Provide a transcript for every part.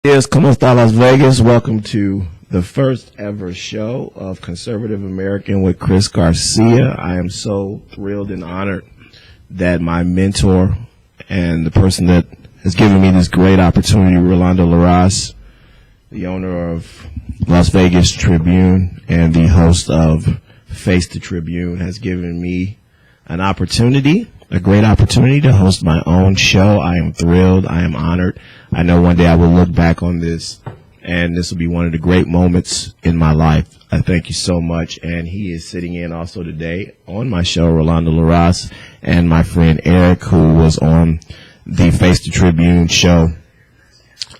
Yes, ¿cómo está Las Vegas? Welcome to the first ever show of Conservative American with Chris Garcia. I am so thrilled and honored that my mentor and the person that has given me this great opportunity, Rolando Larraz, the owner of Las Vegas Tribune and the host of Face the Tribune, has given me an opportunity, a great opportunity to host my own show. I am thrilled. I am honored. I know one day I will look back on this, and this will be one of the great moments in my life. I thank you so much. And he is sitting in also today on my show, Rolando Larraz, and my friend Eric, who was on the Face the Tribune show.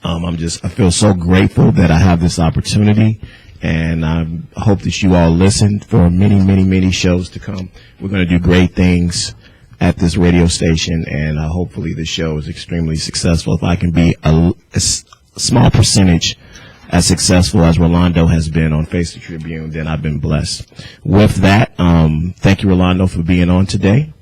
I feel so grateful that I have this opportunity, and I hope that you all listen for many, many, many shows to come. We're going to do great things at this radio station, and hopefully the show is extremely successful. If I can be a small percentage as successful as Rolando has been on Face the Tribune, then I've been blessed. With that, thank you, Rolando, for being on today.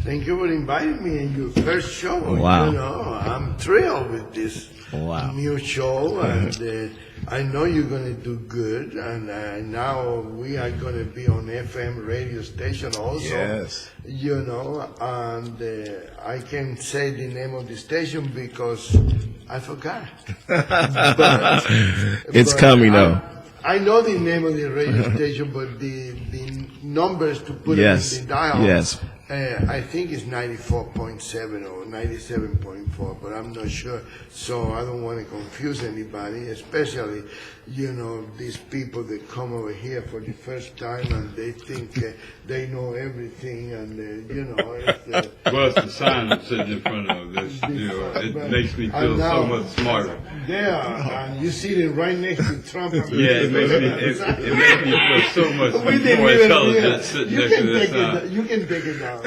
Thank you for inviting me in your first show. Wow. You know, I'm thrilled with this new show, and I know you're going to do good. And now we are going to be on FM radio station also. Yes. You know, and I can say the name of the station because I forgot. It's coming, though. I know the name of the radio station, but the numbers to put it in the dial. Yes. I think it's 94.7 or 97.4, but I'm not sure. So I don't want to confuse anybody, especially, you know, these people that come over here for the first time and they think they know everything, and, you know. Well, it's the sign that's sitting in front of this. You know, it makes me feel so much smarter. Yeah, and you see it right next to Trump. Yeah, it makes me feel so much more intelligent sitting next to this sign. You can take it down. No,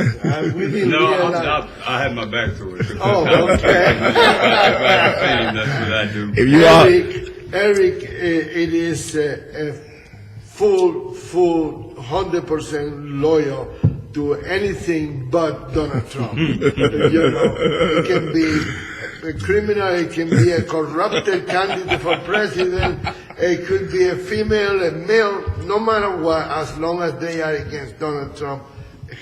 I have my back to it. Oh, okay. That's what I do. If you Eric, it is full, 100% loyal to anything but Donald Trump. You know, it can be a criminal, it can be a corrupted candidate for president, it could be a female, a male, no matter what, as long as they are against Donald Trump,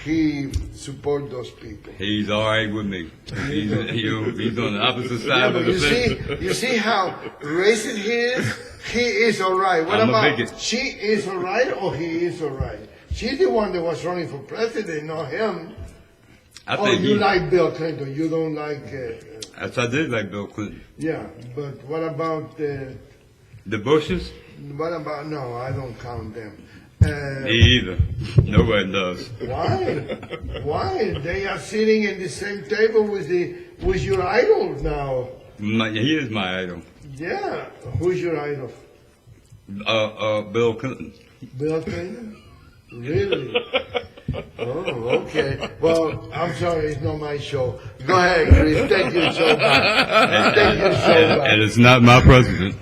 he supports those people. He's all right with me. He's on the opposite side of the fence. You see how racist he is? He is all right. What about she is all right or he is all right? She's the one that was running for president, not him. You like Bill Clinton. You don't like... I did like Bill Clinton. Yeah, but what about... the Bushes? What about... No, I don't count them. Me either. Nobody does. Why? Why? They are sitting in the same table with your idol now. He is my idol. Yeah. Who's your idol? Bill Clinton. Bill Clinton? Really? Oh, okay. Well, I'm sorry, it's not my show. Go ahead, Chris. Take your show back. Take your show back. And it's not my president.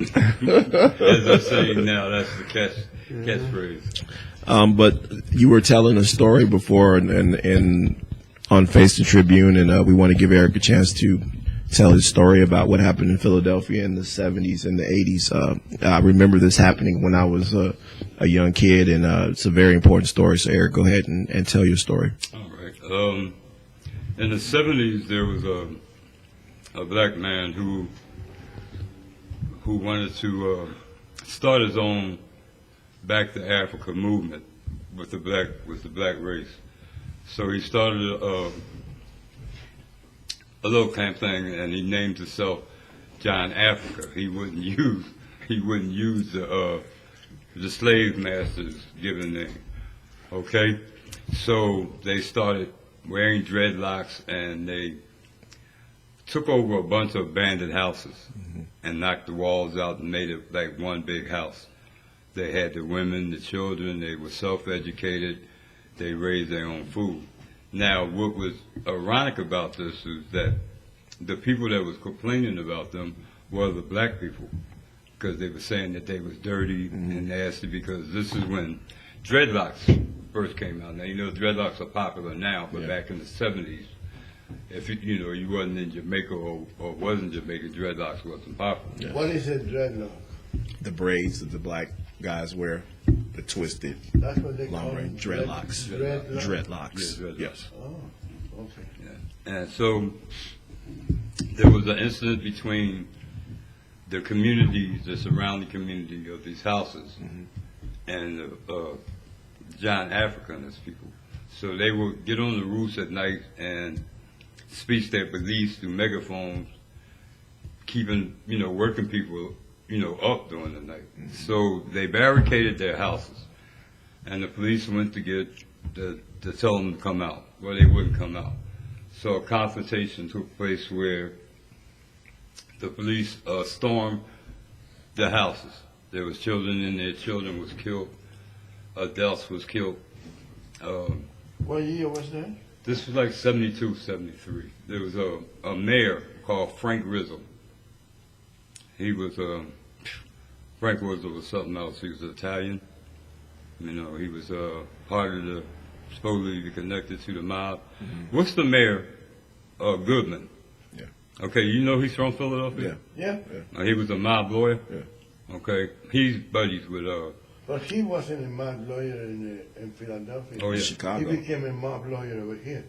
As I say now, that's the catchphrase. But you were telling a story before and on Face the Tribune, and we want to give Eric a chance to tell his story about what happened in Philadelphia in the 70s and the 80s. I remember this happening when I was a young kid, and it's a very important story. So, Eric, go ahead and tell your story. All right. In the 70s, there was a black man who wanted to start his own Back to Africa movement with the black race. So he started a little campaign, and he named himself John Africa. He wouldn't use the slave masters' given name. Okay, so they started wearing dreadlocks, and they took over a bunch of abandoned houses and knocked the walls out and made it like one big house. They had the women, the children, they were self-educated, they raised their own food. Now, what was ironic about this is that the people that was complaining about them were the black people, because they were saying that they was dirty and nasty, because this is when dreadlocks first came out. Now, you know, dreadlocks are popular now, but back in the 70s, if you wasn't in Jamaica or wasn't Jamaica, dreadlocks wasn't popular. Yeah. What is a dreadlock? The braids that the black guys wear, the twisted, That's what they call long-range it. dreadlocks. Dreadlock. Dreadlocks. Yeah, dreadlocks. Yes. Oh, okay. Yeah. And so there was an incident between the community, the surrounding community of these houses, and John Africa and his people. So they would get on the roofs at night and speak their beliefs through megaphones, keeping, working people, up during the night. So they barricaded their houses, and the police went to tell them to come out. Well, they wouldn't come out. So a confrontation took place where the police stormed the houses. There was children in there. Children was killed. Adults was killed. What year was that? This was like 72, 73. There was a mayor called Frank Rizzo. He was, Frank Rizzo was something else. He was Italian. He was part of the, supposedly connected to the mob. What's the mayor? Goodman. Yeah. Okay, he's from Philadelphia? Yeah. He was a mob lawyer? Yeah. Okay, he's buddies with, But he wasn't a mob lawyer in Philadelphia. Oh, yeah. Chicago. He became a mob lawyer over here.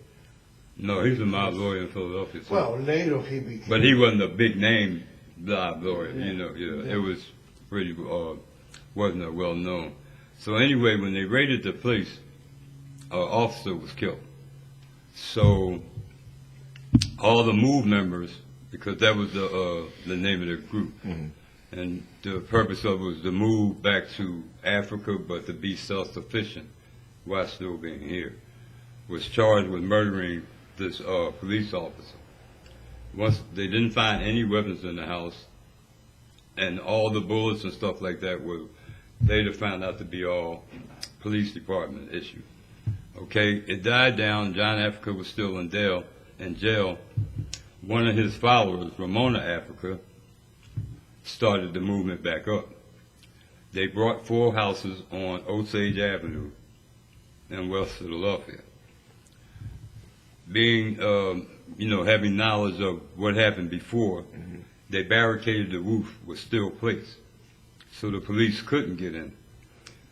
no, he's a mob lawyer in Philadelphia. So. Well, later he became. But he wasn't a big name mob lawyer, Yeah. It was pretty, wasn't a well known. So anyway, when they raided the place, an officer was killed. So all the MOVE members, because that was the name of the group, and the purpose of it was to move back to Africa, but to be self-sufficient while still being here, was charged with murdering this police officer. Once they didn't find any weapons in the house, and all the bullets and stuff like that were later found out to be all police department issue. Okay, it died down. John Africa was still in jail. One of his followers, Ramona Africa, started the movement back up. They brought 4 houses on Osage Avenue in West Philadelphia. Being, having knowledge of what happened before, they barricaded the roof with steel plates, so the police couldn't get in.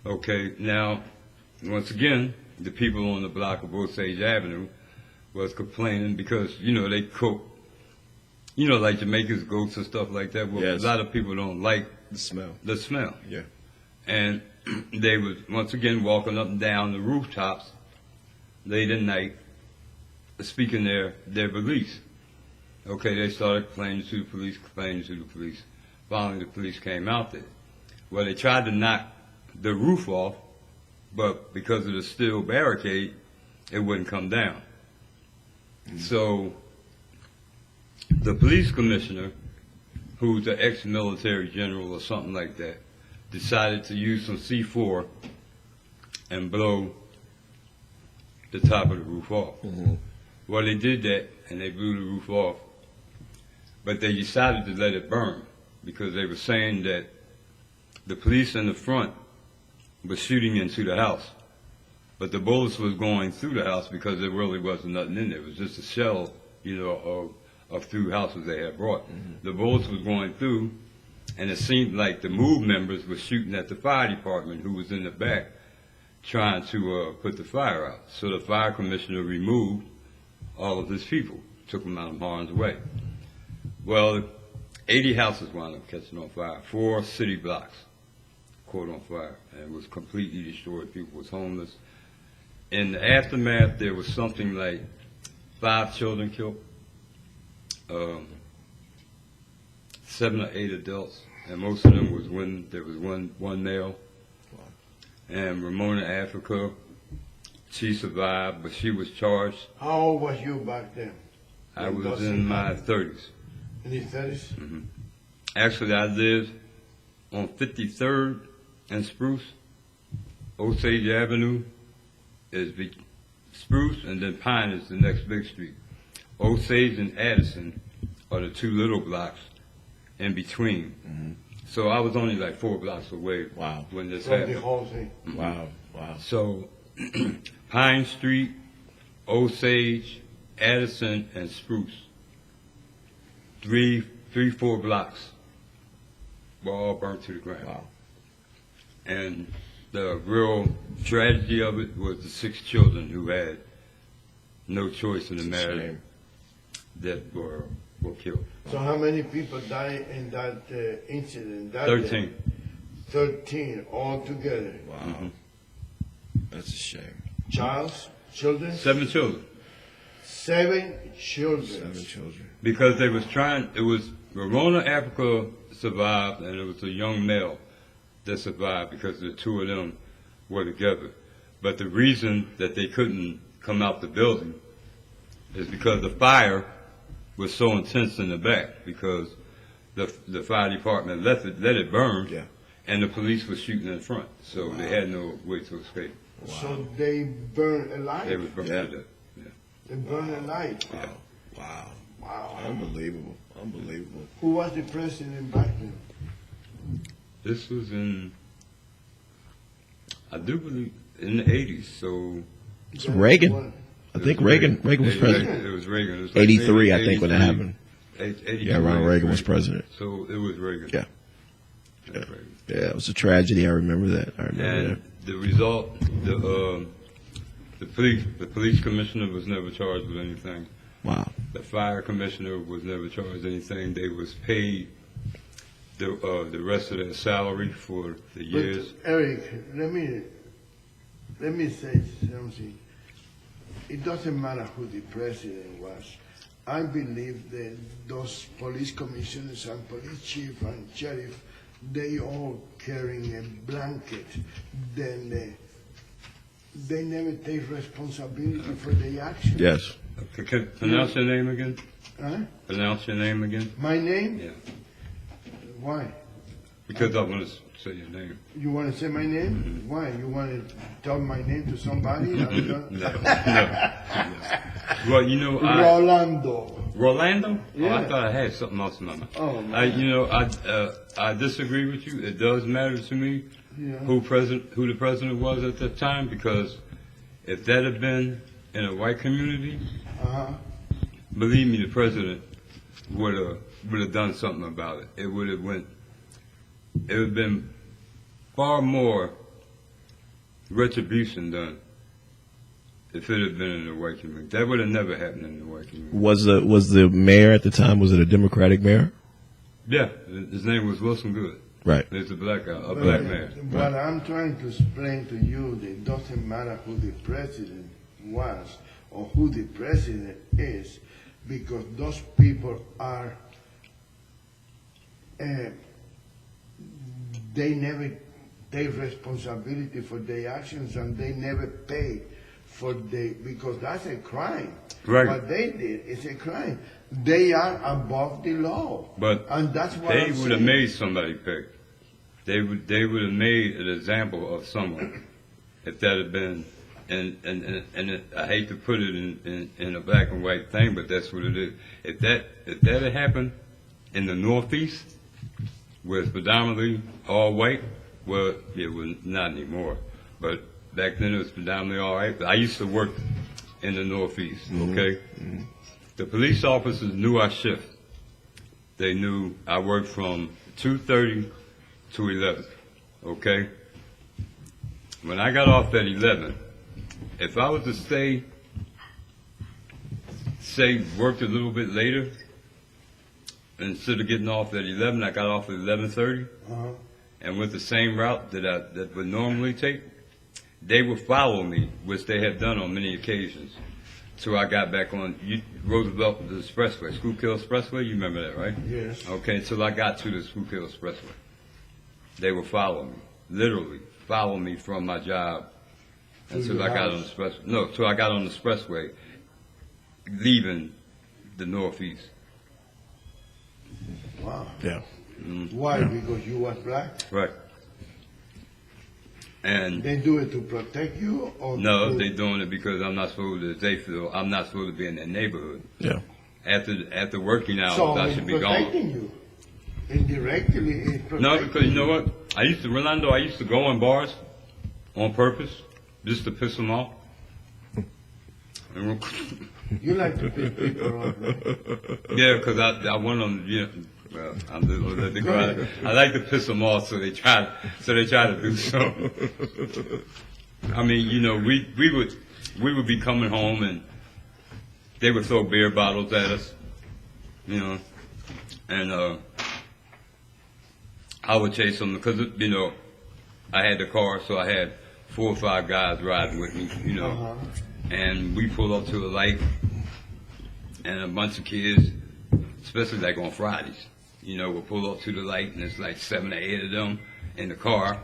Okay, now, once again, the people on the block of Osage Avenue was complaining because, they cook, like Jamaica's goats and stuff like that. Well, Yes. a lot of people don't like The smell. the smell. Yeah. And they was, once again, walking up and down the rooftops late at night, speaking their beliefs. Okay, they started complaining to the police. Finally, the police came out there. Well, they tried to knock the roof off, but because of the steel barricade, it wouldn't come down. So the police commissioner, who's an ex-military general or something like that, decided to use some C4 and blow the top of the roof off. Well, they did that, and they blew the roof off, but they decided to let it burn because they were saying that the police in the front was shooting into the house, but the bullets was going through the house because there really wasn't nothing in there. It was just a shell, of through houses they had brought. The bullets was going through, and it seemed like the MOVE members were shooting at the fire department, who was in the back trying to put the fire out. So the fire commissioner removed all of his people, took them out of harm's way. Well, 80 houses wound up catching on fire, 4 city blocks caught on fire, and it was completely destroyed. People was homeless. In the aftermath, there was something like 5 children killed, 7 or 8 adults, and most of them was women. There was one male. And Ramona Africa, she survived, but she was charged. How old was you back then? I was in my 30s. In your 30s? Actually, I lived on 53rd and Spruce. Osage Avenue is Spruce, and then Pine is the next big street. Osage and Addison are the 2 little blocks in between. So I was only like 4 blocks away Wow. when this From the happened. whole thing. Wow. Wow. So Pine Street, Osage, Addison and Spruce. 4 blocks were all burnt to the ground. Wow. And the real tragedy of it was the 6 children who had no choice in the matter Shame. that were killed. So how many people died in that incident? That 13. day? 13 altogether. Wow. Mhm. That's a shame. Children? 7 children. 7 children. 7 children. Because they was trying, it was Rona Africa survived, and it was a young male that survived because the 2 of them were together. But the reason that they couldn't come out the building is because the fire was so intense in the back, because the fire department let it burn, Yeah. and the police was shooting in front, so they had no way to escape. So they burned They alive. was burned Yeah. to death. They burned alive. Wow. Wow. Wow. Unbelievable. Unbelievable. Who was the president back then? This was in, I do believe, in the 80s, so It's Reagan. I think Reagan was president. It was Reagan. It was 83, I maybe think, when that 83. happened. 83, Yeah, Ronald Reagan was president. So it was Reagan. Yeah. It was Reagan. Yeah, it was a tragedy. I remember that. I remember And the result, the police commissioner was never charged with anything. that. Wow. The fire commissioner was never charged with anything. They was paid the rest of their salary for the years. But Eric, let me say something. It doesn't matter who the president was. I believe that those police commissioners and police chief and sheriff, they all carrying a blanket. Then they never take responsibility for their actions. Yes. Can you pronounce your name again? Huh? Pronounce your name again? My name? Yeah. Why? Because I want to say your name. You want to say my name? Why? You want to tell my name to somebody? No. Well, you know, Rolando. Rolando? Oh, Yeah. I thought I had something else in my mind. Oh, man. I disagree with you. It does matter to me Yeah. who the president was at that time, because if that had been in a white community, Uh-huh. believe me, the president would have done something about it. It would have been far more retribution done if it had been in the white community. That would have never happened in the white community. Was the mayor at the time, was it a Democratic mayor? Yeah, his name was Wilson Good. Right. He's a black guy, a black man. What I'm trying to explain to you, that it doesn't matter who the president was or who the president is, because those people are, they never take responsibility for their actions, and they never pay because that's a crime. Right. What they did is a crime. They are above the law. But and that's what they I'm would have saying. made somebody pay. They would have made an example of someone if that had been. And I hate to put it in a black and white thing, but that's what it is. If that had happened in the Northeast, where it's predominantly all white, well, it was not anymore. But back then it was predominantly all white. But I used to work in the Northeast. Okay, the police officers knew our shift. They knew I worked from 2:30 to 11. Okay, when I got off at 11. If I was to worked a little bit later, instead of getting off at 11, I got off at 11:30, and went the same route that would normally take, they would follow me, which they had done on many occasions. So I got back on Roosevelt, the Expressway, Schuylkill Expressway. You remember that, right? Yes. Okay, until I got to the Schuylkill Expressway. They would follow me, literally follow me from my job until I got on the expressway. No, till I got on the expressway, leaving the Northeast. Wow. Yeah. Why? Because you was black? Right. And They do it to protect you, or no, to- they doing it because I'm not supposed to. They feel I'm not supposed to be in their neighborhood. Yeah. After working hours, So I it's should be protecting gone. you. Indirectly, it's protecting No, because you know what? I used to go in bars on purpose just to piss them off. You like to piss people off, right? Yeah, because I want them, you know, well, I'm just gonna let it go out. I like to piss them off, so they try to do something. I mean, you know, we would be coming home and they would throw beer bottles at us, you know, and I would chase them because, you know, I had the car, so I had 4 or 5 guys riding with me, you know, and we pull up to a light, and a bunch of kids, especially like on Fridays, you know, will pull up to the light, and it's like 7 or 8 of them in the car,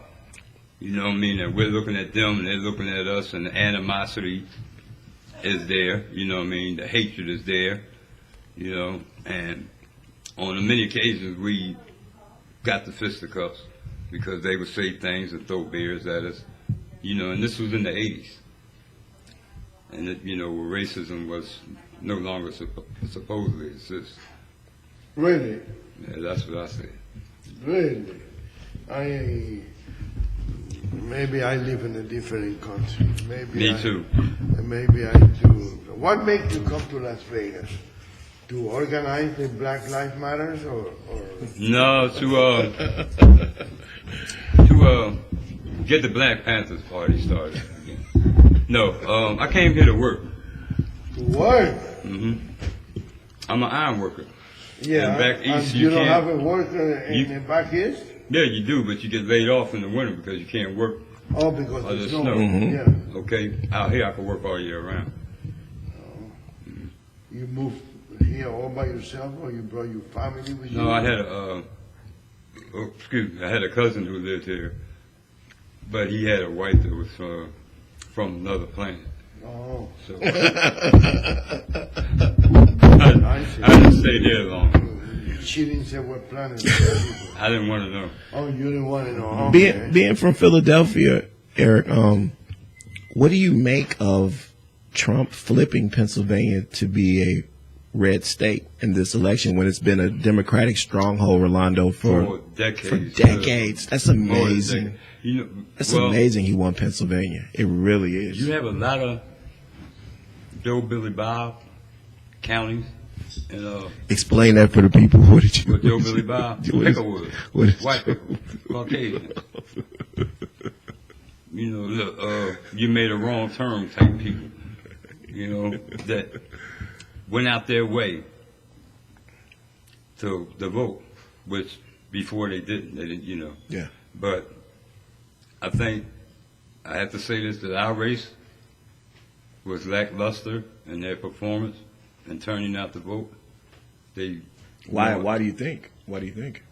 you know what I mean, and we're looking at them, and they're looking at us, and the animosity is there, you know what I mean, the hatred is there, you know, and on many occasions we got the fisticuffs because they would say things and throw beers at us, you know, and this was in the 80s. And, you know, where racism was no longer supposedly exist. Really? Yeah, that's what I say. Really? Maybe I live in a different country. Me too. Maybe I do. What made you come to Las Vegas? To organize the Black Lives Matters or? No, to get the Black Panthers party started again. No, I came here to work. To work? I'm an iron worker. Yeah. And back east, you don't can't. have a work in the back east? Yeah, you do, but you get laid off in the winter because you can't work. Oh, because Or the there's snow. Yeah. Okay, out here I can work all year round. You moved here all by yourself, or you brought your family with you? No, I had I had a cousin who lived here, but he had a wife that was from another planet. Oh. So I see. I didn't stay there long. She didn't say what planet. I didn't want to know. Oh, you didn't want to know. Okay. Being from Philadelphia, Eric, what do you make of Trump flipping Pennsylvania to be a red state in this election when it's been a Democratic stronghold, Rolando, for decades? That's amazing. You know, That's amazing he won Pennsylvania. It really is. You have a lot of Joe Billy Bob counties. And, explain that for the people. What did you? What Joe Billy Bob? Picklewood. White people. Caucasian. You know, look, you made a wrong turn type people. You know, that went out their way to vote, which before they didn't, you know. Yeah. But I think I have to say this, that our race was lackluster in their performance and turning out to vote. Why do you think? Why do you think?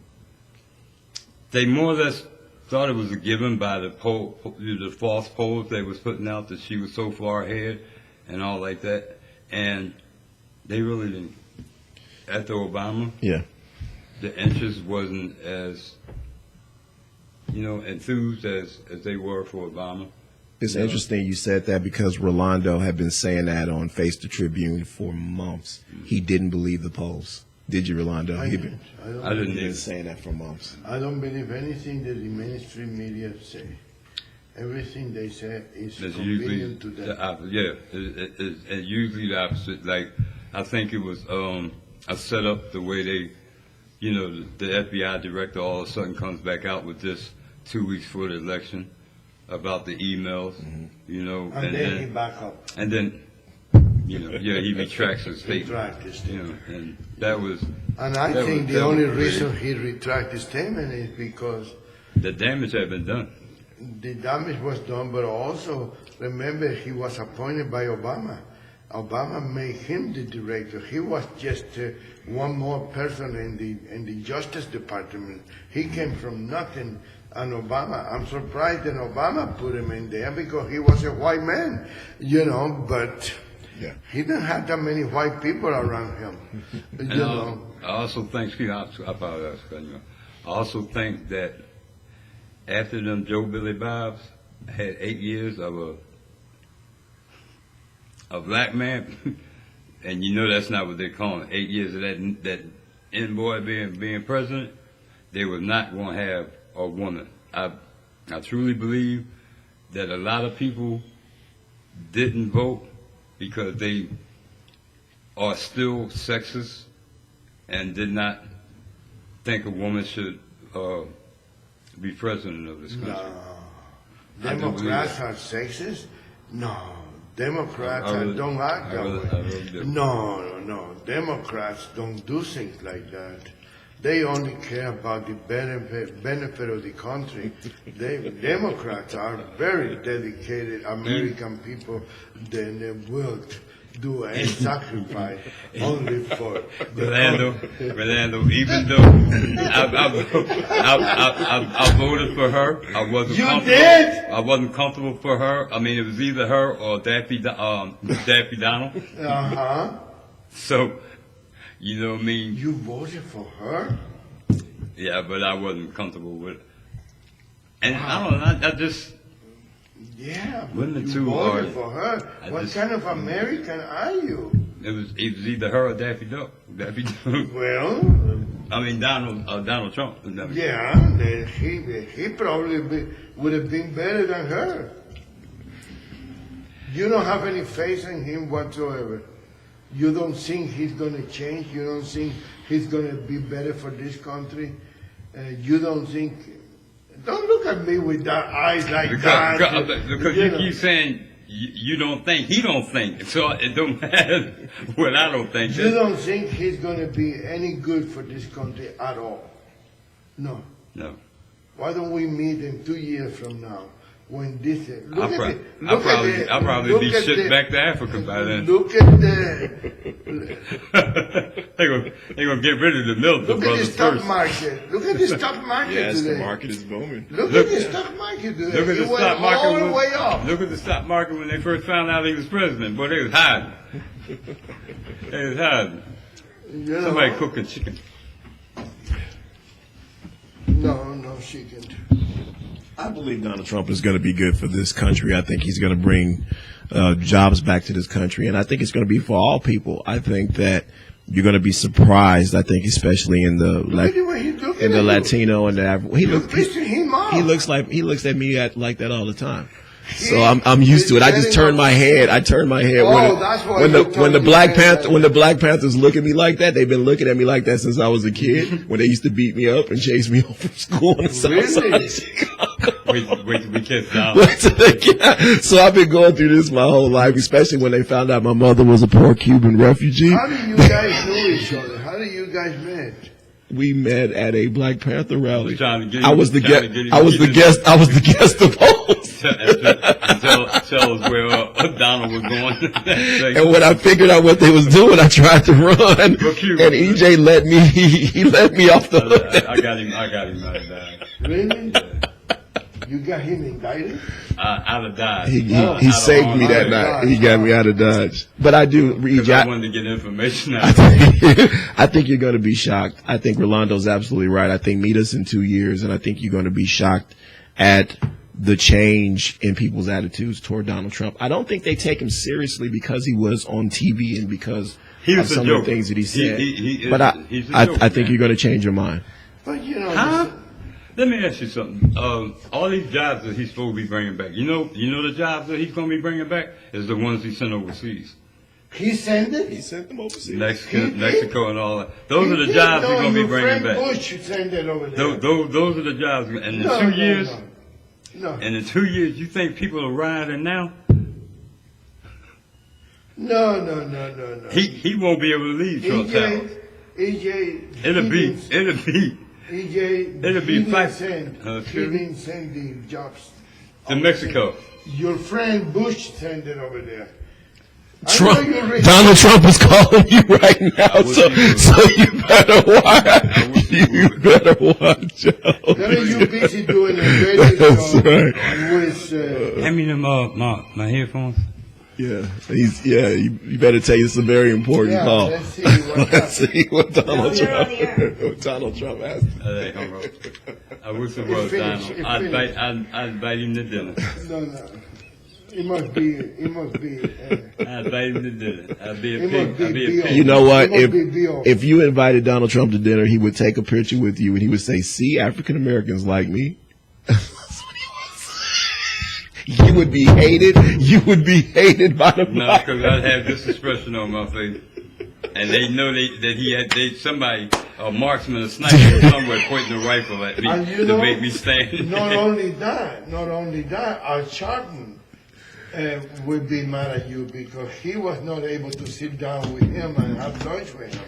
They more or less thought it was a given by the false polls they was putting out that she was so far ahead and all like that. And they really didn't. After Obama, yeah, the interest wasn't as, you know, enthused as they were for Obama. It's interesting you said that because Rolando had been saying that on Face the Tribune for months. He didn't believe the polls. Did you, Rolando? I didn't He'd been either. saying that for months. I don't believe anything that the mainstream media say. Everything they say is convenient to them. It's usually the opposite. Like, I think it was a setup the way they, you know, the FBI director all of a sudden comes back out with this 2 weeks before the election about the emails, you know. And then he back up. And then, you know, he retracts his statement. You know, and that was. And I think the only reason he retracted his statement is because the damage had been done. The damage was done, but also remember he was appointed by Obama. Obama made him the director. He was just one more person in the Justice Department. He came from nothing. And Obama, I'm surprised that Obama put him in there because he was a white man, you know, but he didn't have that many white people around him, you know. I also think, I apologize, I also think that after them Joe Billy Bobs had 8 years of a black man, and you know that's not what they're calling it, 8 years of that N-boy being president, they were not going to have a woman. I truly believe that a lot of people didn't vote because they are still sexist and did not think a woman should be president of this country. No. I don't believe Democrats that. are sexist? No. Democrats I really- don't act I that really- way. I really do. No. Democrats don't do things like that. They only care about the benefit of the country. Democrats are very dedicated American people. They will do a sacrifice only for the Rolando, even though I voted for her, I wasn't You comfortable. did? I wasn't comfortable for her. I mean, it was either her or Daffy Donald. Uh-huh. So, you know what I mean? You voted for her? Yeah, but I wasn't comfortable with it. And I don't know, I just, Yeah, but Wasn't it you too voted hard? for her. I What just- kind of American are you? it was either her or Daffy Duck. Well, I mean, Donald Trump. yeah, then he probably would have been better than her. You don't have any faith in him whatsoever. You don't think he's going to change. You don't think he's going to be better for this country. You don't think. Don't look at me with that eyes like that. Because you keep saying you don't think, he don't think. So it don't matter what I don't think. You don't think he's going to be any good for this country at all? No. No. Why don't we meet in 2 years from now when this? I'll probably be shipped back to Africa by then. Look at the They're gonna get rid of the Milton look at the brothers stock first. market. Look at the stock market Yes, today. the market is booming. Look Look at the at- stock market today. Look at the It went stock market. all the when- way up. Look at the stock market when they first found out he was president. Boy, they was hiding. They was hiding. You know? Somebody cooking chicken. No, she can. I believe Donald Trump is going to be good for this country. I think he's going to bring jobs back to this country, and I think it's going to be for all people. I think that you're going to be surprised. I think, especially in the Look at the way he's looking in the at you. Latino and the he You're looks pissing him off. he looks at me like that all the time. So I'm used to it. I just turn my head. I turn my head Oh, that's why when you the turn your Black head Panther like when the Black Panthers look at me like that. They've been looking at me like that since I was a kid. When they used to beat me up and chase me home from school on the south side Really? of Chicago. Wait till we catch down. So I've been going through this my whole life, especially when they found out my mother was a poor Cuban refugee. How do you guys know each other? How do you guys met? We met at a Black Panther rally. Trying to get him- I was the trying to guest. get him- I was the get him- guest. I was the guest of host. Tell us where Donald was going. And when I figured out what they was doing, I tried to run, and Look, you- EJ let me. He let me off the hook. I got him. Out of Really? You got him indicted? out of Dodge. He Out of saved me that oh, night. God. He got me out of Dodge. But I do, Because EJ. I wanted to get information out. I think you're going to be shocked. I think Rolando's absolutely right. I think meet us in 2 years, and I think you're going to be shocked at the change in people's attitudes toward Donald Trump. I don't think they take him seriously because he was on TV and because He of was a some of joker. the things that he said. He is- But he's a I joker, think man. you're going to change your mind. But you know, Huh? Let me ask you something. All these jobs that he's supposed to be bringing back. You know the jobs that he's going to be bringing back is the ones he sent overseas. he sent it? He sent them overseas. Mexico and all that. Those are the jobs he's going to be bringing back. Bush sent it over there. Those are the jobs. And in No, 2 no, years, No. and in 2 years, you think people are rioting now? No. He won't be able to leave Trump Tower. EJ, It'll be EJ, it'll be he fight- he didn't send the jobs. to Mexico. Your friend Bush sent it over there. Trump, I know you're rich. Donald Trump is calling you right now, wish so, he would. so you better watch. wish he You would. better watch out. What are you busy doing a radio That's show right. with, Hand me them my headphones. Yeah, you better take it's a very important Yeah, call. let's see what Let's see what Donald you're Trump on the air. what Donald Trump has. Hey, hung up. I wish it was finished, Donald. it's I'd finished. invite him to dinner. no. It must be, I'd invite him to dinner. I'd be a It pig. must be I'd be a Bill. pig. You know what? It must be Bill. If you invited Donald Trump to dinner, he would take a picture with you and he would say, "See, African Americans like me." you would be hated. You would be hated by the No, black. because I have this expression on my face, and they know that he had somebody, a marksman, a sniper somewhere pointing a rifle at me And you to know, make me stand. not only that, our Charlton would be mad at you because he was not able to sit down with him and have lunch with him.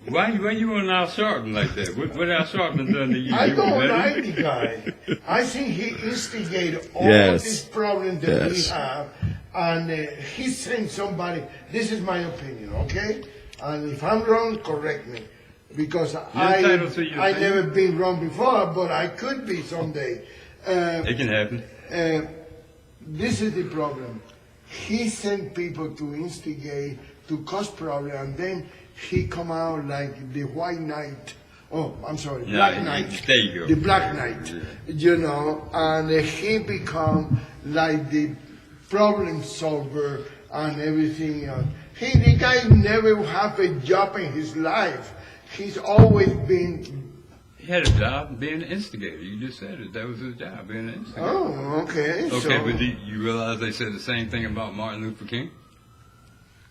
Why you on Al Sharpton like that? What Al Sharpton done to you? I You don't met him? like the guy. I think he instigated all Yes. these problems that we Yes. have, and he sent somebody. This is my opinion, okay? And if I'm wrong, correct me, because entitled to your I opinion. never been wrong before, but I could be someday. It can happen. This is the problem. He sent people to instigate, to cause problem, and then he come out like the white knight. Oh, I'm sorry, Yeah, black knight. there you go. The black knight, you know, and he become like the problem solver and everything else. The guy never have a job in his life. He's always been. He had a job being an instigator. You just said it. That was his job, being an instigator. Oh, okay. Okay, so but you realize they said the same thing about Martin Luther King?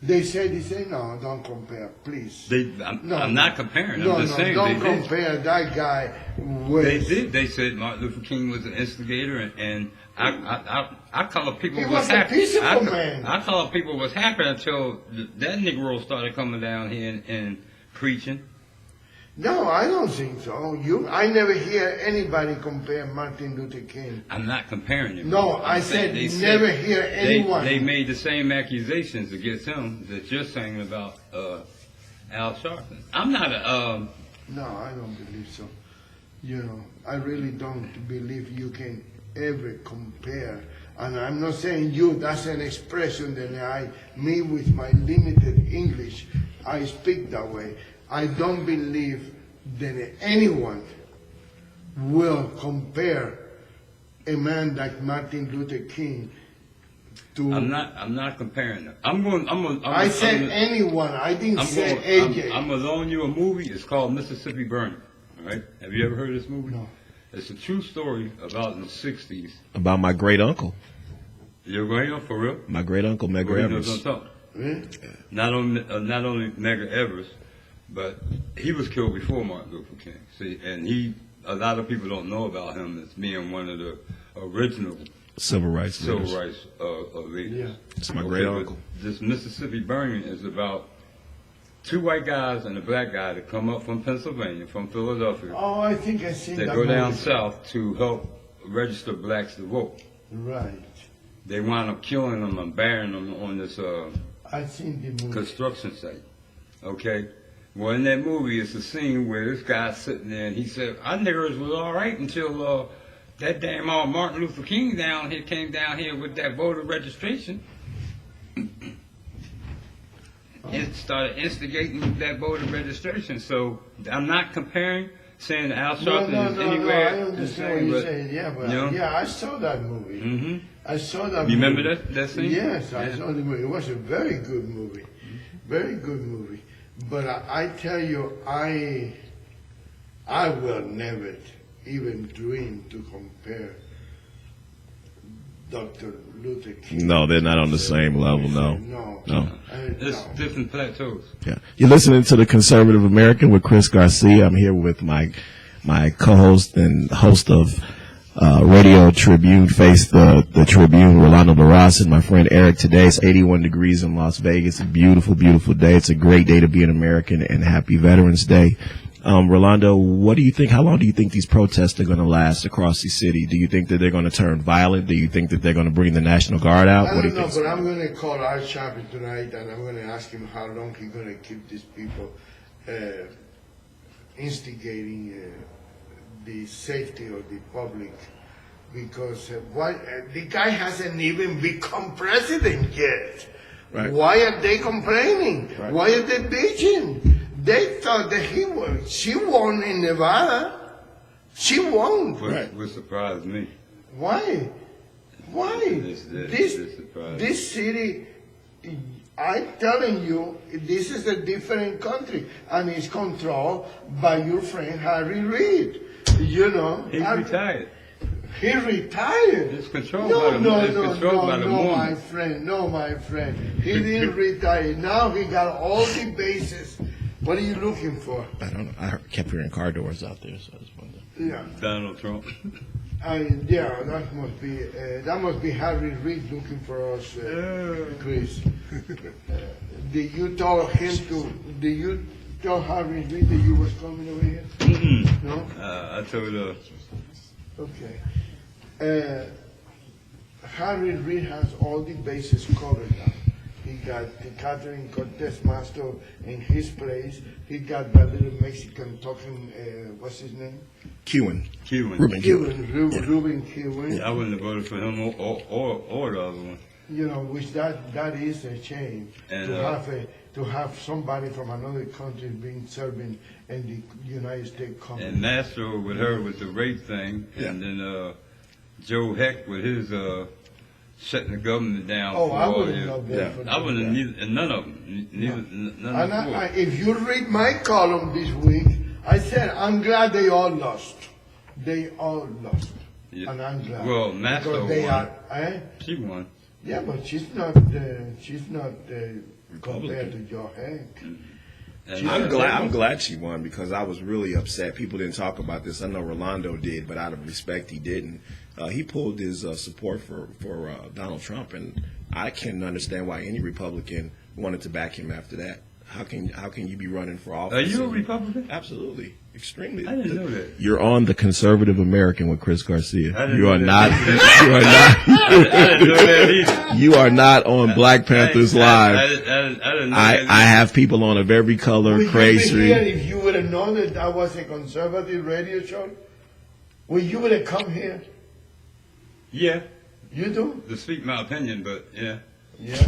they say, no, don't compare, please. I'm No, not comparing. No, I'm just saying don't they did. compare that guy with. They did. They said Martin Luther King was an instigator, and I call people He was was a happy. peaceable man. I call people was happy until that Negro started coming down here and preaching. No, I don't think so. I never hear anybody compare Martin Luther King. I'm not comparing him. No, I'm I saying said they never said hear anyone. They made the same accusations against him that you're saying about Al Sharpton. I'm not a. No, I don't believe so. You know, I really don't believe you can ever compare. And I'm not saying you, that's an expression that me with my limited English, I speak that way. I don't believe that anyone will compare a man like Martin Luther King to. I'm not comparing them. I said anyone. I didn't say AJ. I'm gonna loan you a movie. It's called Mississippi Burning. All right. Have you ever heard of this movie? No. It's a true story about in the '60s. About my great uncle, You're going for real? my great uncle, Medgar Well, he knows Evers. what I'm talking. Really? Not only Medgar Evers, but he was killed before Martin Luther King. See, and a lot of people don't know about him as being one of the original Civil rights. civil leaders. rights leaders. Yeah. It's my great but uncle. This Mississippi Burning is about two white guys and a black guy that come up from Pennsylvania, from Philadelphia, Oh, I think I seen that that go down movie. south to help register blacks to vote. Right. They wind up killing them and burying them on this I seen the movie. construction site. Okay? Well, in that movie, it's a scene where this guy's sitting there and he said, our niggers was all right until that damn Martin Luther King came down here with that voter registration. It started instigating that voter registration. So I'm not comparing, saying Al Sharpton is anywhere. I understand what you're saying. Yeah, but you know? yeah, I saw that movie. Mm-hmm. I saw that. You movie. remember that scene? Yes, I Yeah. saw the movie. It was a very good movie, very good movie. But I tell you, I will never even dream to compare Dr. Luther King. No, they're not on the same level. No. No. It's different plateaus. Yeah. You're listening to the Conservative American with Chris Garcia. I'm here with my co-host and host of Radio Tribune, Face the Tribune, Rolando Barras, and my friend Eric. Today it's 81 degrees in Las Vegas. A beautiful, beautiful day. It's a great day to be an American, and happy Veterans Day. Rolando, what do you think? How long do you think these protests are going to last across the city? Do you think that they're going to turn violent? Do you think that they're going to bring the National Guard out? I What do don't you know, think? but I'm going to call our chaplain tonight, and I'm going to ask him how long he's going to keep these people instigating the safety of the public, because the guy hasn't even become president yet. Right. Why are they complaining? Right. Why are they bitching? They thought that she won in Nevada. She won. What surprised me. Why? Why? This surprised me. This city, I'm telling you, this is a different country, and it's controlled by your friend Harry Reid. You know. He's retired. He retired. It's controlled No, by the no, it's no, controlled by the no, woman. my friend. No, my friend. He didn't retire. Now he got all the bases. What are you looking for? I don't know. I kept hearing car doors out there, so I just wondered. Yeah. Donald Trump. Yeah, that must be Harry Reid looking for us, Chris. Did you tell him to? Did you tell Harry Reid that you was coming over here? Mm-mm. No. I told her. Okay. Harry Reid has all the bases covered now. He got the Catherine Cortez Masto in his place. He got that little Mexican talking, what's his name? Cuban. Cuban. Ruben Cuban. Ruben Cuban. I wouldn't have voted for him or the other one. You know, which that is a shame And, to have somebody from another country being serving in the United States Congress. And Mastro with her with the rape thing, and then Joe Heck with his shutting the government down. Oh, for I all wouldn't years. have voted for I wouldn't that. have none of them. None And of them. if you read my column this week, I said I'm glad they all lost. They all lost, Yeah. and I'm glad. Well, Mastro because they won. are. She won. Yeah, but she's not compared to Joe Hank. And I'm glad she won because I was really upset. People didn't talk about this. I know Rolando did, but out of respect, he didn't. He pulled his support for Donald Trump, and I can't understand why any Republican wanted to back him after that. How can you be running for office? Are you a Republican? Absolutely, extremely. I didn't know that. You're on the Conservative American with Chris Garcia. I didn't You know are that. not. You are not. I didn't know that either. You are not on Black Panthers Live. I didn't know I that have people on of every color, Would you crazy. be here if you would have known that that was a conservative radio show? Would you would have come here? Yeah, You do? to speak my opinion, but yeah. Yeah.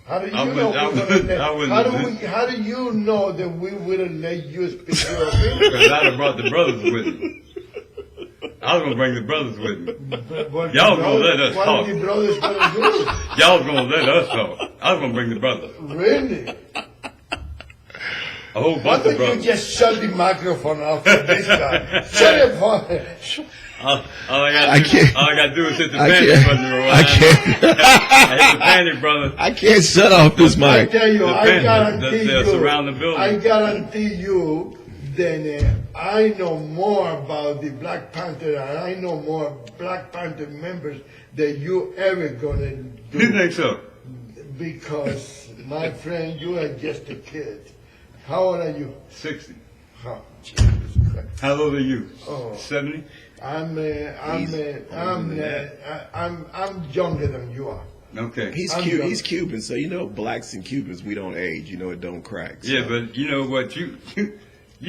How do you I know? wouldn't- I we're gonna wouldn't- let- I wouldn't how, have do how do you know that we wouldn't let you speak your opinion? Because I'd have brought the brothers with me. I was going to bring the brothers with me. But Y'all the gonna let brothers- us what talk. are the brothers gonna do? Y'all was going to let us talk. I was going to bring the brothers. Really? A whole Why bunch don't of you brothers. just shut the microphone off for this guy? Shut it for All I I got can't- to do is hit the I panic can't- button. Rewind. I can't. I hit the panic, brother. I can't shut off this I mic. tell you, The I pen- guarantee they'll you. surround the building. I guarantee you that I know more about the Black Panther and I know more Black Panther members than you ever gonna You do. think so? Because, my friend, you are just a kid. How old are you? 60. Oh, Jesus Christ. How old are you? Oh. 70? I'm younger than you are. Okay. He's I'm Cuban. young. He's Cuban, so you know blacks and Cubans we don't age. You know it don't crack. So. Yeah, but you know what? You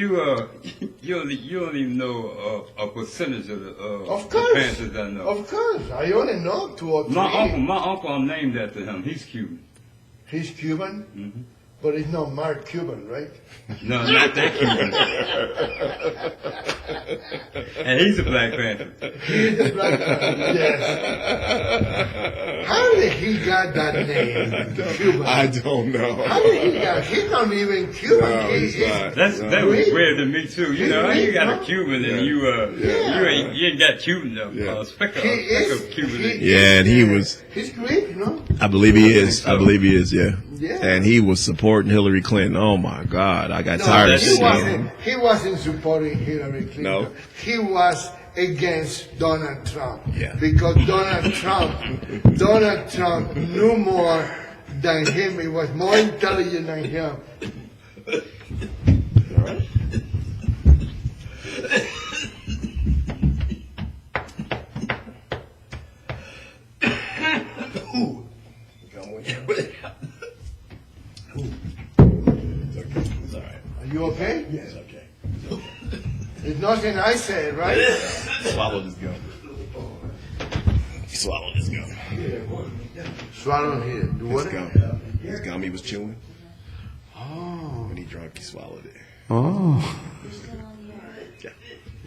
don't even know a percentage of the Of the course. Panthers I know. Of course. I only know 2 or 3. My uncle, I'm named after him. He's Cuban. He's Cuban, Mhm. but he's not Mark Cuban, right? No, not that Cuban. And he's a Black Panther. He's a Black man. Yes. How did he got that name, Cuban? I don't know. How did he got? He's not even Cuban. No, he's He's- not. That was Really? weird to me too. You know, Really? you got Huh? a Cuban and Yeah. you ain't got Cuban speck He is. of Cuban. in you. Yeah, and he was. He's Greek, you know. I believe he is. I believe he is. Yeah. Yeah. And he was supporting Hillary Clinton. Oh my God, I got tired of that's- seeing him. He wasn't supporting Hillary Clinton. No. He was against Donald Trump. Yeah. Because Donald Trump knew more than him. He was more intelligent than him. All right. It's all right. Are you okay? It's okay. It's nothing I said, right? Swallow this gum. Swallow this gum. Swallow here. Do This what? gum. This gum he was chewing. Oh. When he drunk, he swallowed it. Oh.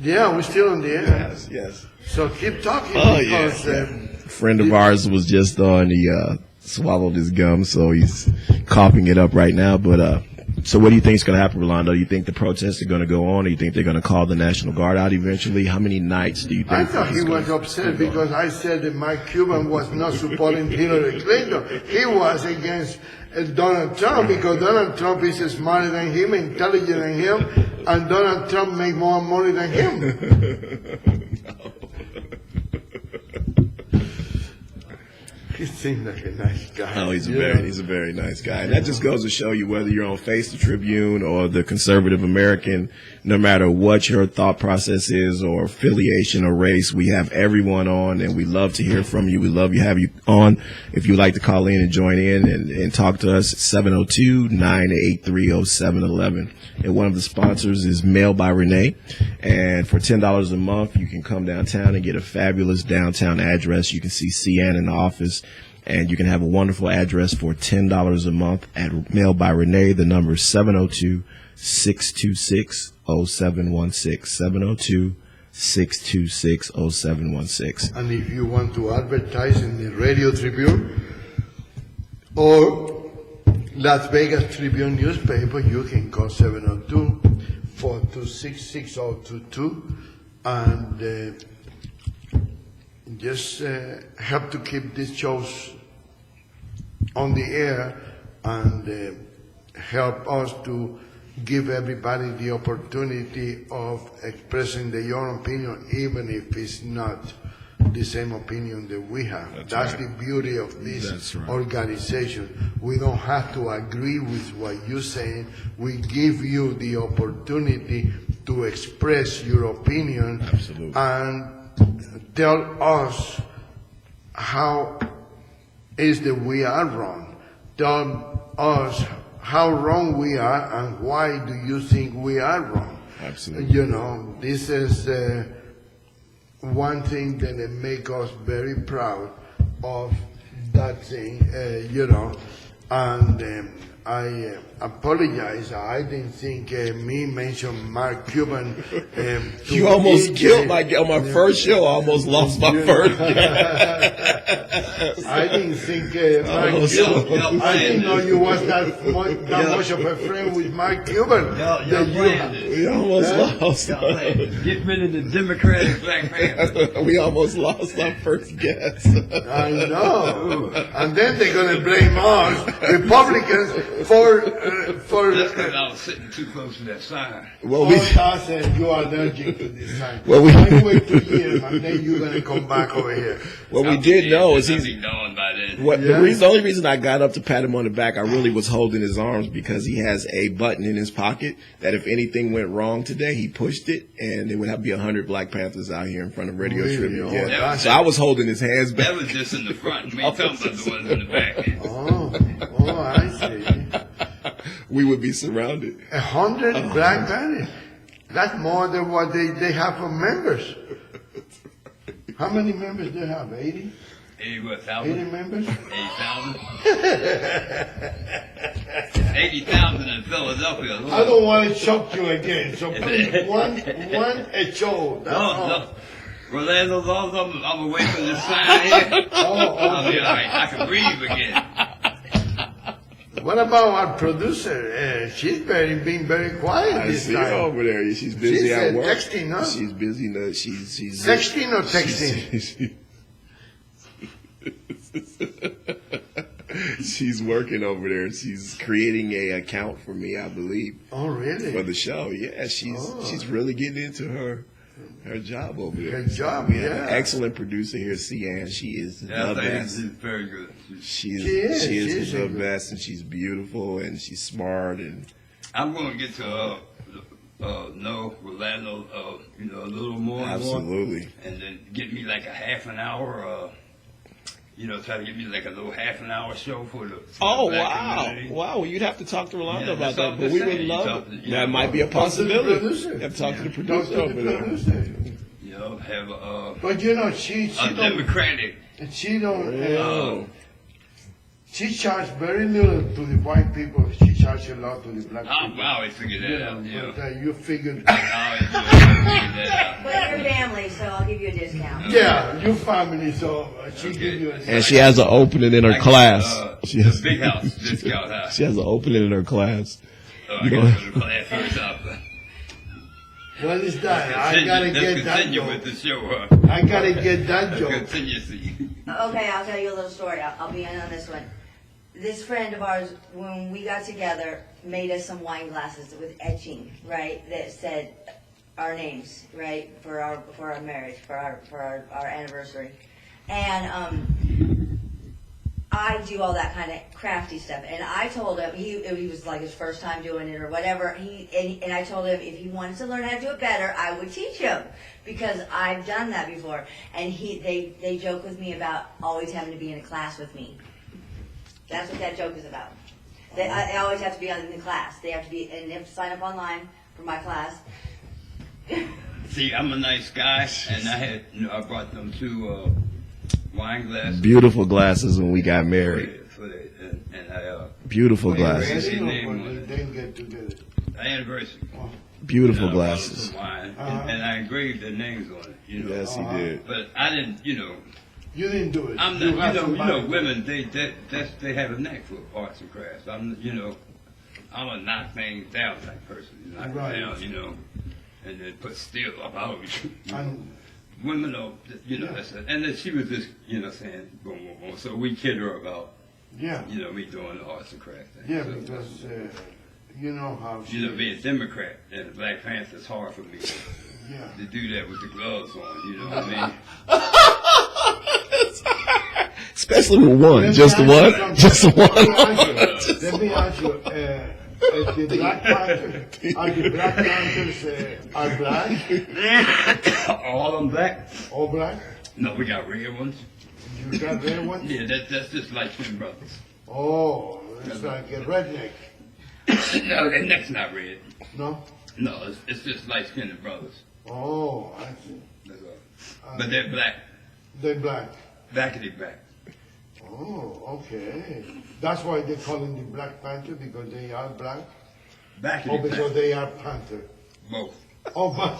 Yeah, we're still in the air. Yes, yes. So keep talking Oh, yeah. because A friend of ours was just on. He swallowed his gum, so he's coughing it up right now. But So what do you think is going to happen, Rolando? You think the protests are going to go on, or you think they're going to call the National Guard out eventually? How many nights do you think? I thought he was upset because I said that Mike Cuban was not supporting Hillary Clinton. He was against Donald Trump because Donald Trump is smarter than him, intelligent than him, and Donald Trump makes more money than him. He seems like a nice guy. Oh, he's a very nice guy. And that just goes to show you whether you're on Face the Tribune or the Conservative American, no matter what your thought process is or affiliation or race, we have everyone on, and we love to hear from you. We love to have you on. If you'd like to call in and join in and talk to us, 702-983-0711. And one of the sponsors is Mail by Renee. And for $10 a month, you can come downtown and get a fabulous downtown address. You can see Cian in the office. And you can have a wonderful address for $10 a month at Mail by Renee. The number is 702-626-0716. 702-626-0716. And if you want to advertise in the Radio Tribune or Las Vegas Tribune newspaper, you can call 702-426-6022 and just help to keep these shows on the air and help us to give everybody the opportunity of expressing their own opinion, even if it's not the same opinion that we have. That's right. The beauty of this organization. We don't have to agree with what you're saying. We give you the opportunity to express your opinion. Absolutely. And tell us how is that we are wrong. Tell us how wrong we are and why do you think we are wrong. Absolutely. You know, this is one thing that make us very proud of that thing, you know, and I apologize. I didn't think me mention Mark Cuban. You almost killed on my first show. I almost lost my first. I didn't think Mark Cuban. I didn't know you was that much of a friend with Mark Cuban. We almost lost. Get rid of the Democratic Black Panther. We almost lost our first guest. I know. And then they're going to blame us, Republicans, for That's because I was sitting too close to that sign. Well, I said you are allergic to this sign. Well, I wait 2 years and then you're going to come back over here. What we did know is he's gone by then. The only reason I got up to pat him on the back, I really was holding his arms because he has a button in his pocket that if anything went wrong today, he pushed it and there would have to be 100 Black Panthers out here in front of Radio Tribune. Yeah. So I was holding his hands back. That was just in the front. We ain't talking about the ones in the back. Oh, I see. We would be surrounded. 100 Black Panthers. That's more than what they have for members. How many members do they have? 80? 80,000. 80 members? 80,000. 80,000 in Philadelphia. I don't want to shock you again. So please, one a show. No. Rolando's all I'm away from this sign here. I'll be all right. I can breathe again. What about our producer? She's being very quiet I this see time. her over there. She's busy at work. Texting, huh? She's busy. No, she's texting or texting? She's working over there. She's creating a account for me, I believe. Oh, really? For the show, yeah. She's really getting into her job over there. Her job, we have an excellent producer here, Cian. She is the best. She's very good. She is the best, and she's beautiful, and she's smart. And I'm going to get to know Rolando, a little more. Absolutely. And then get me like a half an hour. Try to get me like a little half an hour show for the Black community. Wow, you'd have to talk to Rolando about that, what but I'm we saying. would love it. That might be a possibility. You have to talk to the producer over there. Have but she don't, Democratic. She don't. She charged very little to the white people. She charged a lot to the black people. I always figured that out. But you figured. I always figured that out. But you're family, so I'll give you a discount. Yeah, your family, so she give you a discount. And she has an opening in her class. She has big house, discount house. She has an opening in her class. I gotta go to class first up. What is that? I gotta get that Continue joke. with the show, I gotta get that joke. Continue, see. Okay, I'll tell you a little story. I'll be in on this one. This friend of ours, when we got together, made us some wine glasses with etching, right? That said our names, right, for our marriage, for our anniversary, and I do all that kind of crafty stuff. And I told him he was like his first time doing it or whatever. And I told him if he wanted to learn how to do it better, I would teach him because I've done that before. And they joke with me about always having to be in a class with me. That's what that joke is about. I always have to be in the class. They have to be, and they have to sign up online for my class. See, I'm a nice guy, and I brought them two wine glasses. Beautiful glasses when we got married. Beautiful glasses. They didn't get together. Anniversary. Beautiful I brought them glasses. some wine, and I engraved their names on it. Yes, he did. But I didn't, You didn't do it. I'm You not, have to buy it. women, they have a knack for arts and crafts. I'm a knock things down type person. Knock it Right. down, and then put steel up out of you. And Women don't, that's it. And then she was just, saying, boom, boom, boom. So we kid her about, yeah, me doing the arts and crafts thing. yeah, So, because you know how she being a Democrat and a Black Panther is hard for me yeah. to do that with the gloves on, you know what I mean? Especially with one. Just one. Just one. Let me ask you, the Black Panthers, are the Black Panthers are black? All of them black? All black? No, we got red ones. You got red ones? Yeah, that's just like twin brothers. Oh, it's like a redneck. No, their neck's not red. No? No, it's just light skinned brothers. Oh, I see. That's all. But they're black. They're black. Backity back. Oh, okay. That's why they call them the Black Panther, because they are black? Or Backity because back. they are panther? Both. Oh, but...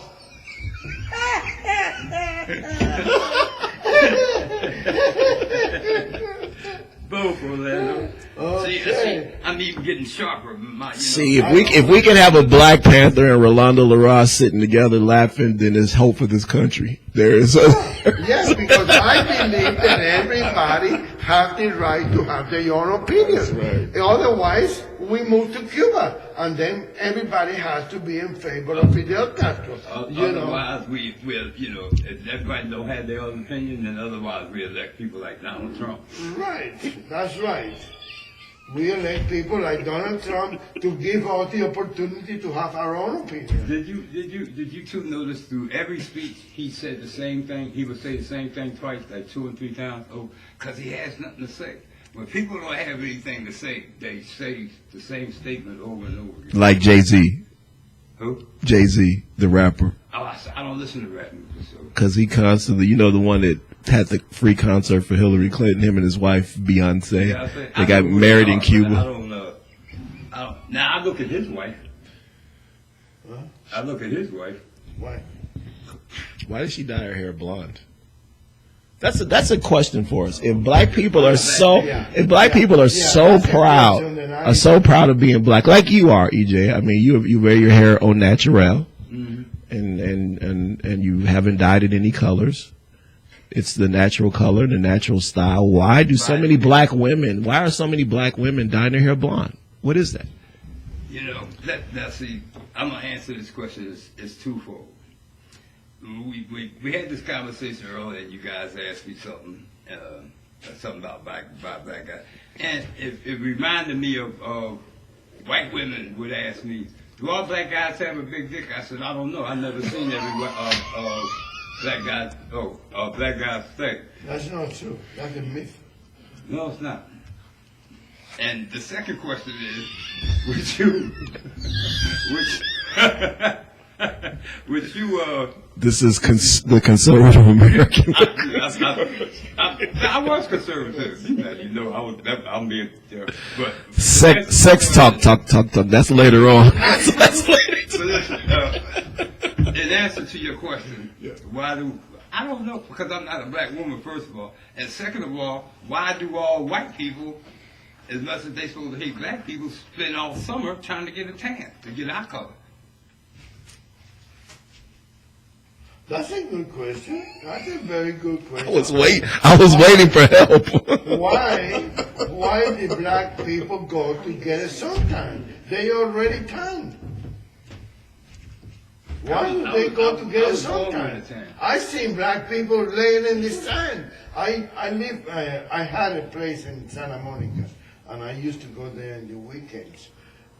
Both, Orlando. Okay. See, I'm even getting sharper. See, if we can have a Black Panther and Rolando LaRosse sitting together laughing, then there's hope for this country. There is. Yes, because I believe that everybody has the right to have their own opinion. That's right. Otherwise, we move to Cuba, and then everybody has to be in favor of Fidel Castro. Otherwise, we'll, if everybody don't have their own opinion, then otherwise we elect people like Donald Trump. Right, that's right. We elect people like Donald Trump to give us the opportunity to have our own opinion. Did you two notice through every speech he said the same thing? He would say the same thing twice, like 2 and 3 times. Oh, because he has nothing to say. When people don't have anything to say, they say the same statement over and over again. Like Jay-Z. Who? Jay-Z, the rapper. Oh, I don't listen to rap music. So. Because he constantly, the one that had the free concert for Hillary Clinton, him and his wife, Beyonce. Yeah, they got married in Cuba. I don't know. Now I look at his wife. Huh? I look at his wife. Why? Why did she dye her hair blonde? That's a question for us. If black people are so proud, of being black, like you are, EJ. I mean, you wear your hair au naturel, and you haven't dyed it any colors. It's the natural color, the natural style. Why are so many black women dyeing their hair blonde? What is that? See, I'm gonna answer this question. It's twofold. We had this conversation earlier, and you guys asked me something about black guys, and it reminded me of white women would ask me, "Do all black guys have a big dick?" I said, "I don't know. I've never seen every black guy's dick." That's not true. That's a myth. No, it's not. And the second question is, would you This is the conservative American. I was conservative. I'm being, but Sex talk. That's later on. That's later. But listen, in answer to your question, I don't know, because I'm not a black woman, first of all, and second of all, why do all white people as much as they supposed to hate black people, spend all summer trying to get a tan, to get our color? That's a good question. That's a very good question. I was waiting for help. Why the black people go to get a suntan? They already tanned. Why would they go to get a suntan? I seen black people laying in the sand. I had a place in Santa Monica, and I used to go there on the weekends.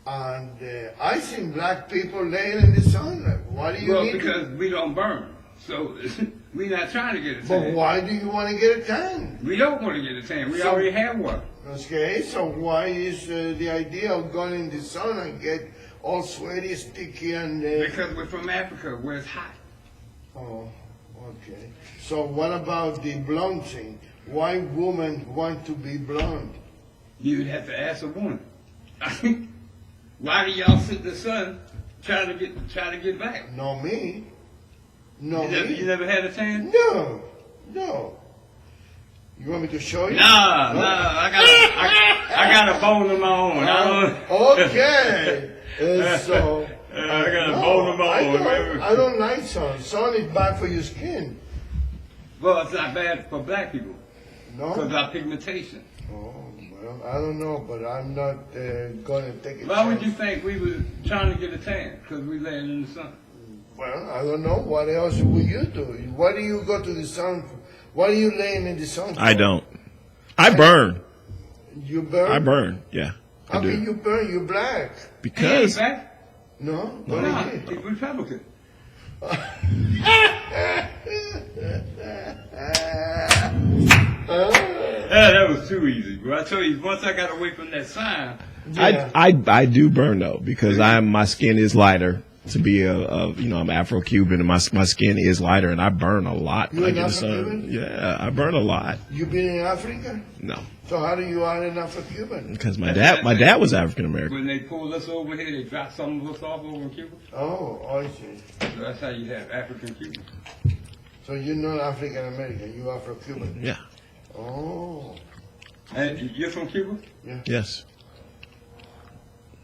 And I seen black people laying in the sun. Why do you Well, need because to? we don't burn. So we're not trying to get a tan. But why do you want to get a tan? We don't want to get a tan. We So- already have one. Okay, so why is the idea of going in the sun and get all sweaty, sticky, and... Because we're from Africa, where it's hot. Oh, okay. So what about the blonde thing? Why women want to be blonde? You would have to ask a woman. Why do y'all sit in the sun trying to get back? No me. No You me. never had a tan? No, no. You want me to show you? Nah, I got a bone of my own. I don't. Okay. So... I got a no, bone of my own. I don't like sun. Sun is bad for your skin. Well, it's not bad for black people because of No? our pigmentation. Oh, well, I don't know, but I'm not going to take it. Why would you think we were trying to get a tan? Because we laying in the sun. Well, I don't know. What else will you do? Why do you go to the sun? Why are you laying in the sun? I don't. I burn. You burn? I burn. Yeah, I How can do. you burn? You're black. Because black? No? What Nah, are you? he's Republican. That was too easy, bro. I tell you, once I got away from that sign, Yeah. I do burn though because my skin is lighter to be I'm Afro-Cuban and my skin is lighter and I burn a lot You when I an get the sun. Afro-Cuban? Yeah, I burn a lot. You been in Africa? No, So how do you are an Afro-Cuban? because my dad was African American. when they pulled us over here, they dropped some of us off over in Cuba. Oh, I see. So that's how you have African Cuban. So you're not African American, you're Afro-Cuban. Yeah. Oh, And you're from Cuba? Yes.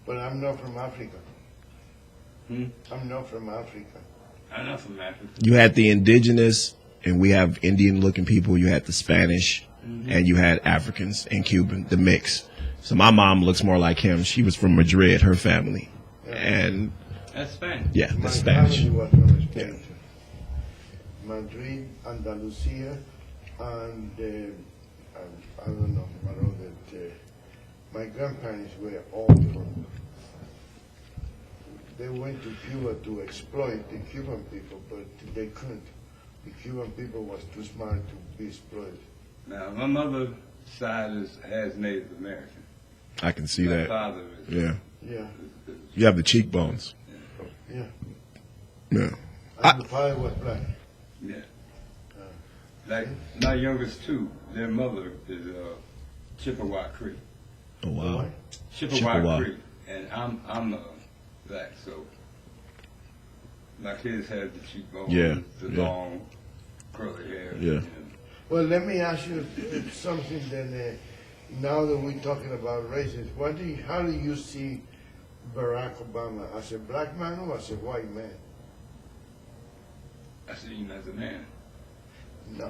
but I'm not from Africa. Hmm? I'm not from Africa. I'm not from Africa. You had the indigenous, and we have Indian-looking people. You had the Spanish, and you had Africans and Cuban, the mix. So my mom looks more like him. She was from Madrid, her family, and That's Spanish. yeah, My the Spanish. family was from Spain. Madrid, Andalusia, and I don't know what other. My grandparents were all from. They went to Cuba to exploit the Cuban people, but they couldn't. The Cuban people was too smart to be exploited. Now, my mother's side has Native American. I can see My that. father is. Yeah, Yeah, you have the cheekbones. yeah. Yeah. And the father was black. Yeah. Like my youngest two, their mother is Chippewa Creek. Oh wow. Chippewa Chippewa. Creek, and I'm black, so my kids have the cheekbones, Yeah, the yeah. long curly hair. Yeah. you know. Well, let me ask you something then. Now that we're talking about races, how do you see Barack Obama as a black man or as a white man? I see him as a man. No,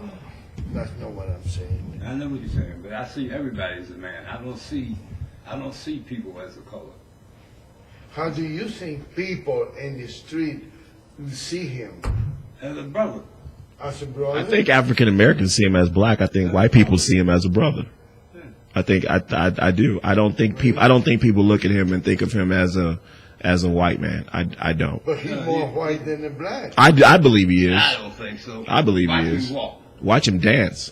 that's not what I'm saying. I know what you're saying, but I see everybody as a man. I don't see people as a color. How do you think people in the street see him? As a brother. As a brother? I think African Americans see him as black. I think white people see him as a brother. I think I do. I don't think people look at him and think of him as a white man. I don't. But he's more white than a black. I believe he is. I don't think so. I believe Watch he him is. walk. Watch him dance.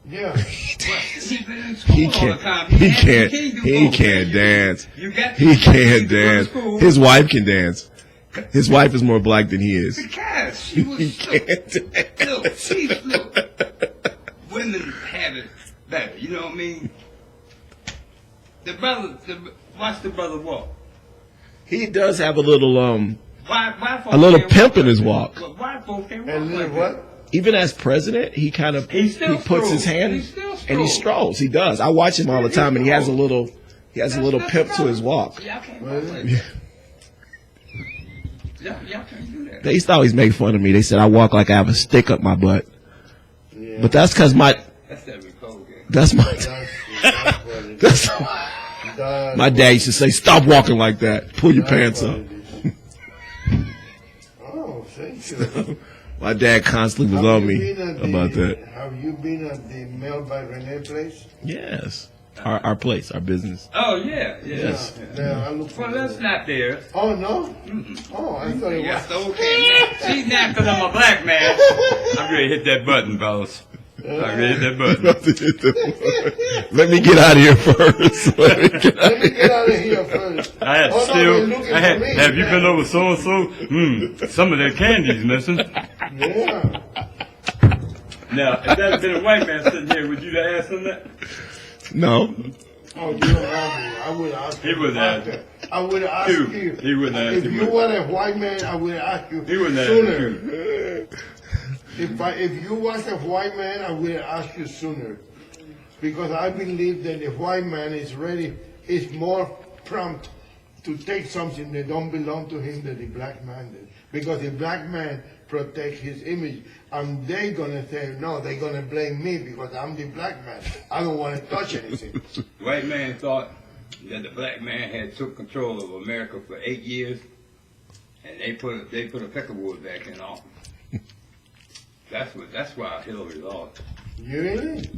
Yeah. He's been in school He all the can't. time. He has- can't. do He both. can't dance. You got He to can't go to dance. school. His wife can dance. His wife is more black than he is. Because she was He silk. can't Silk. She's dance. silk. Women have it better. You know what I mean? Watch the brother walk. He does have a little Why folks a little can't pimp walk in his like walk. that? Why folks can't walk And like little that? what? even as president, he kind of He still puts his strolls. hand He still and he strolls. strolls. He does. I watch him all the time, and he has a little pimp to his walk. Y'all can't walk like that. Y'all can't do that. They used to always make fun of me. They said I walk like I have a stick up my butt, Yeah. but that's because That's that Republican. that's my That's what it is. that's That's my dad used to say, "Stop walking like that. Pull your pants what up." it is. Oh, thank you. My dad constantly was Have on you me been at about the- that. Have you been at the Mel by Rene place? Yes, our place, our business. Oh, yeah. Yes. Yeah, I look Well, for that's not theirs. Oh, no? Oh, I thought it Yes, was. okay. See, now, because I'm a black man, I'm ready to hit that button, fellas. I'm ready to hit that button. Let me get out of here first. Let me get out Let of me here. get out of here first. I had Oh, no, still, they're looking I had, for me. have you been over so-and-so? Some of their candy's missing. Yeah. Now, if that had been a white man sitting here, would you have asked him that? No, Oh, you don't know me. I would ask He you. wouldn't ask. I would ask Dude, you. he wouldn't ask. If He you wouldn't. were a white man, I would ask you He wouldn't ask sooner. you. If you was a white man, I would ask you sooner. Because I believe that the white man is more prompt to take something that don't belong to him than the black man did. Because the black man protects his image. And they're gonna say, no, they're gonna blame me because I'm the black man. I don't wanna touch anything. White man thought that the black man had took control of America for 8 years, and they put a peckerwood back in office. That's why Hillary lost. You really?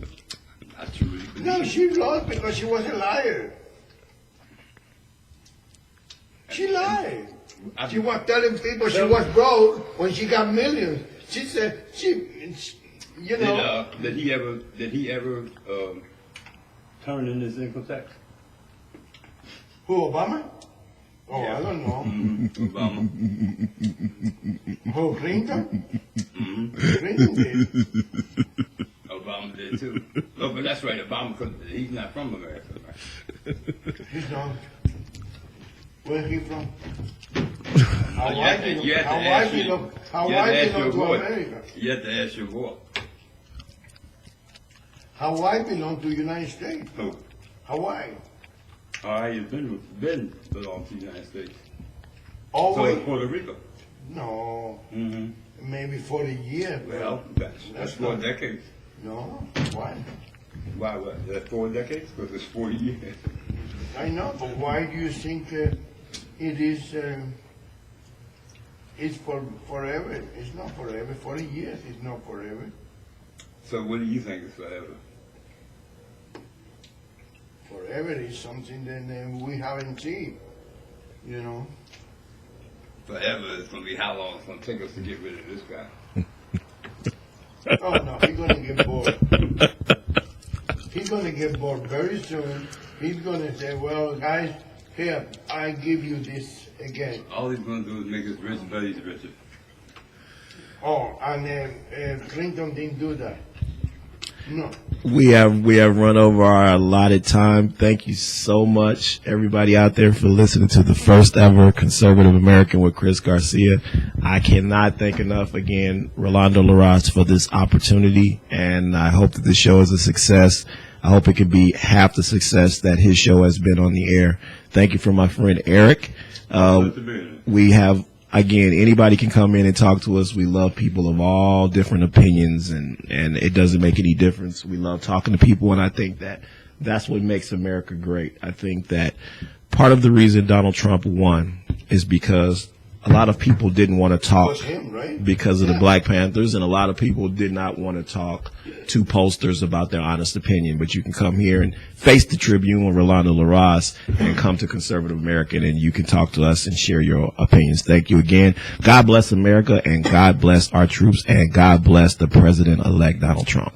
I truly believe. No, she lost because she was a liar. She lied. She was telling people she was broke when she got millions. She said you know. Did he ever turn in his income tax? Who, Obama? Oh, I don't know. Obama. Who, Clinton? Clinton did. Obama did too. Oh, but that's right, Obama, because he's not from America, right? He's not. Where he from? How You have to- you have to ask your- belong you have to ask your to boy. America? You have to ask your boy. Hawaii belong to the United States. Who? Hawaii. All right, you've been belong to the United States. So Always. is Puerto Rico. No, Mm-hmm. maybe 40 years. Well, that's 4 not- decades. No, why? Why? What? That's 4 decades? Because it's 40 years. I know, but why do you think it is? It's for forever. It's not forever. 40 years is not forever. So what do you think is forever? Forever is something that we haven't seen. You know. Forever is going to be how long it's going to take us to get rid of this guy. Oh no, he's gonna get bored. He's gonna get bored very soon. He's gonna say, "Well, guys, here, I give you this again." All he's going to do is make his rich buddies richer. Oh, and Clinton didn't do that. No. We have run over our allotted time. Thank you so much, everybody out there, for listening to the first ever Conservative American with Chris Garcia. I cannot thank enough again Rolando Larraz for this opportunity, and I hope that the show is a success. I hope it can be half the success that his show has been on the air. Thank you for my friend Eric. We have. Again, anybody can come in and talk to us. We love people of all different opinions, and it doesn't make any difference. We love talking to people, and I think that that's what makes America great. I think that part of the reason Donald Trump won is because a lot of people didn't want to It talk was him, right? because of the Black Panthers, and a lot of people did not want to talk to pollsters about their honest opinion. But you can come here and face the Tribune or Rolando Larraz and come to Conservative American, and you can talk to us and share your opinions. Thank you again. God bless America, and God bless our troops, and God bless the President-elect Donald Trump.